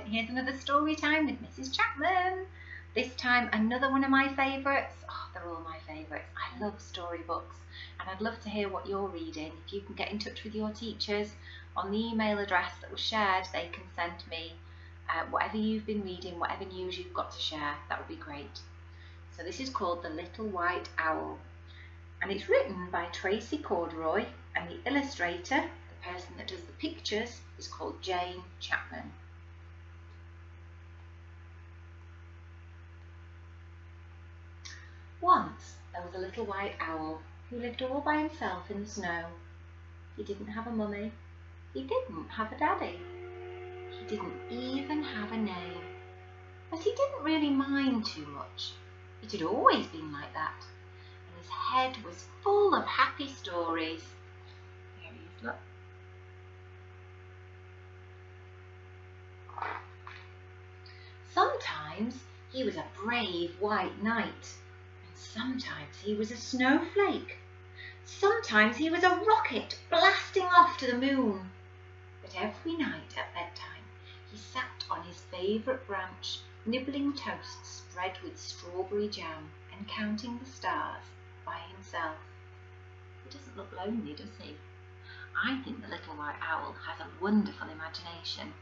here's another story time with Mrs Chapman. This time another one of my favourites. Oh, they're all my favourites. I love storybooks and I'd love to hear what you're reading. If you can get in touch with your teachers on the email address that was shared, they can send me whatever you've been reading, whatever news you've got to share. That would be great. So this is called The Little White Owl and it's written by Tracy Corduroy and the illustrator, the person that does the pictures, is called Jane Chapman. Once there was a little white owl who lived all by himself in the snow. He didn't have a mummy. He didn't have a daddy. He didn't even have a name. But he didn't really mind too much. It had always been like that. And his head was full of happy stories. There he is, look. Sometimes he was a brave white knight. Sometimes he was a snowflake. Sometimes he was a rocket blasting off to the moon. But every night at bedtime, he sat on his favourite branch, nibbling toast spread with strawberry jam and counting the stars by himself. He doesn't look lonely, does he? I think the little white owl has a wonderful imagination.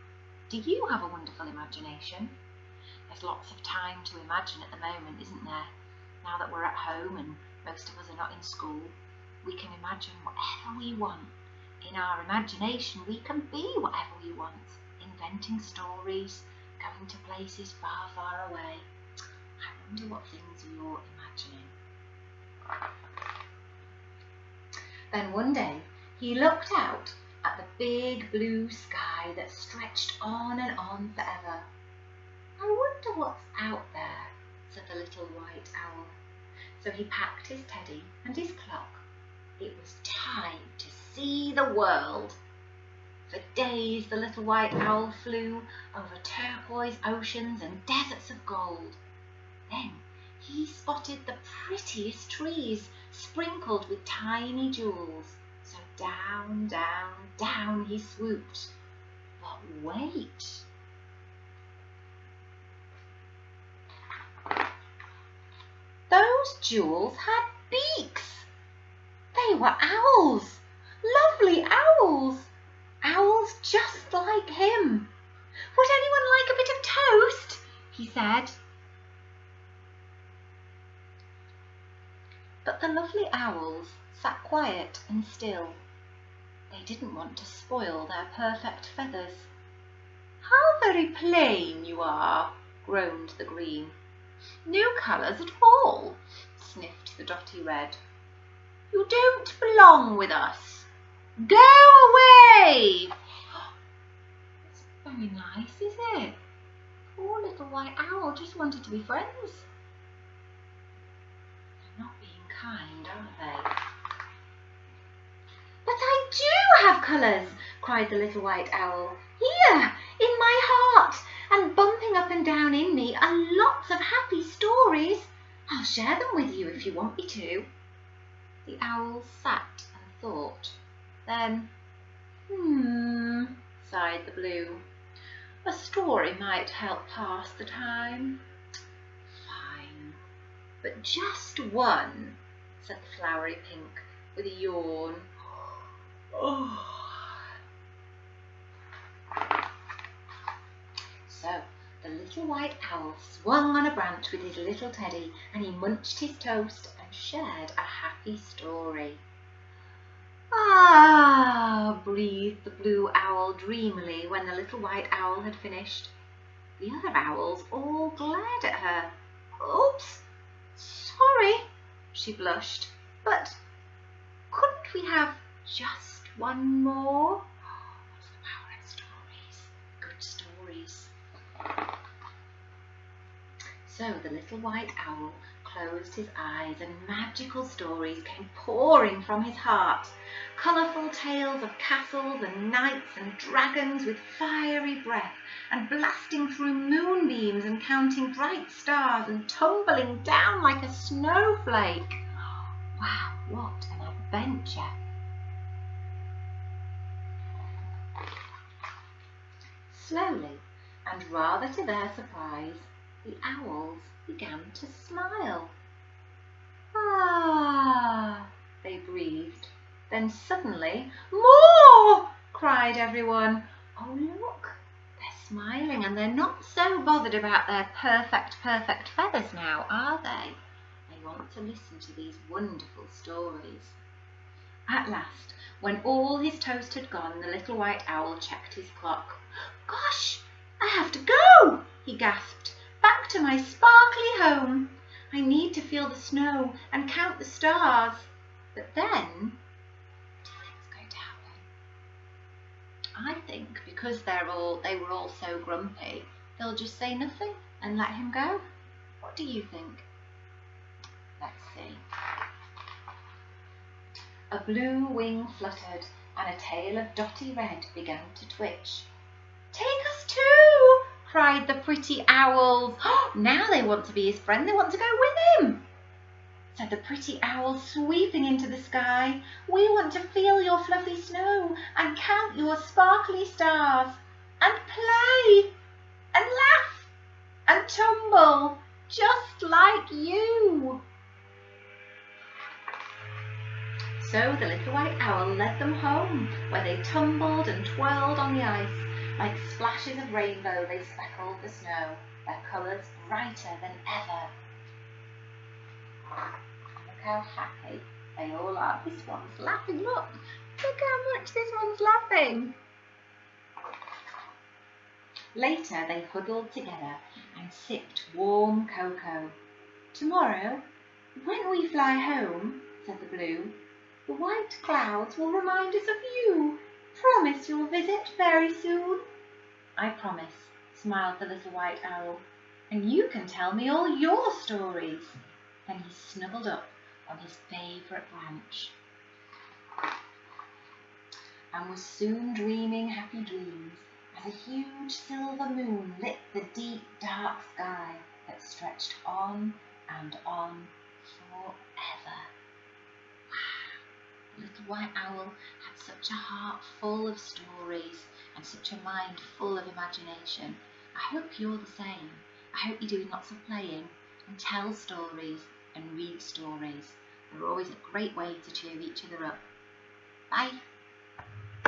Do you have a wonderful imagination? There's lots of time to imagine at the moment, isn't there? Now that we're at home and most of us are not in school, we can imagine whatever we want. In our imagination, we can be whatever we want, inventing stories, going to places far, far away. I wonder what things you're imagining. Then one day, he looked out at the big blue sky that stretched on and on forever. I wonder what's out there, said the little white owl. So he packed his teddy and his clock. It was time to see the world. For days the little white owl flew over turquoise oceans and deserts of gold. Then he spotted the prettiest trees sprinkled with tiny jewels. So down, down, down he swooped. But wait! Those jewels had beaks. They were owls, lovely owls, owls just like him. Would anyone like a bit of toast? He said. But the lovely owls sat quiet and still. They didn't want to spoil their perfect feathers. How very plain you are, groaned the green. No colours at all, sniffed the dotty red. You don't belong with us. Go away! It's very nice, is it? Poor little white owl just wanted to be friends. They're not being kind, are they? But I do have colours, cried the little white owl. Here, in my heart, and bumping up and down in me are lots of happy stories. I'll share them with you if you want me to. The owl sat and thought. Then, sighed the blue. A story might help pass the time. Fine, but just one, said the flowery pink with a yawn. Oh. So the little white owl swung on a branch with his little teddy and he munched his toast and shared a happy story. Ah, breathed the blue owl dreamily when the little white owl had finished. The other owls all glared at her. Oops, sorry, she blushed, but couldn't we have just one more? That's the power of stories, good stories. So the little white owl closed his eyes and magical stories came pouring from his heart. Colourful tales of castles and knights and dragons with fiery breath and blasting through moonbeams and counting bright stars and tumbling down like a snowflake. Wow, what an adventure! Slowly, and rather to their surprise, the owls began to smile. "Ah!" they breathed. Then suddenly, "More!" cried everyone. "Oh, look, they're smiling, and they're not so bothered about their perfect feathers now, are they? They want to listen to these wonderful stories." At last, when all his toast had gone, the little white owl checked his clock. "Gosh, I have to go!" he gasped. "Back to my sparkly home. I need to feel the snow and count the stars." But then, what do you think's going to happen? I think because they were all so grumpy, they'll just say nothing and let him go. What do you think? Let's see. A blue wing fluttered, and a tail of dotty red began to twitch. "Take us too!" cried the pretty owls. "Oh, now they want to be his friend. They want to go with him," said the pretty owls, sweeping into the sky. "We want to feel your fluffy snow and count your sparkly stars and play and laugh and tumble just like you." So the little white owl led them home, where they tumbled and twirled on the ice. Like splashes of rainbow they speckled the snow, their colours brighter than ever. Look how happy they all are. This one's laughing. Look how much this one's laughing. Later they huddled together and sipped warm cocoa. "Tomorrow, when we fly home," said the blue, "the white clouds will remind us of you. Promise you'll visit very soon." "I promise," smiled the little white owl, "and you can tell me all your stories." Then he snuggled up on his favourite branch and was soon dreaming happy dreams as a huge silver moon lit the deep dark sky that stretched on and on forever. The little white owl had such a heart full of stories and such a mind full of imagination. I hope you're the same. I hope you're doing lots of playing and tell stories and read stories. They're always a great way to cheer each other up. Bye.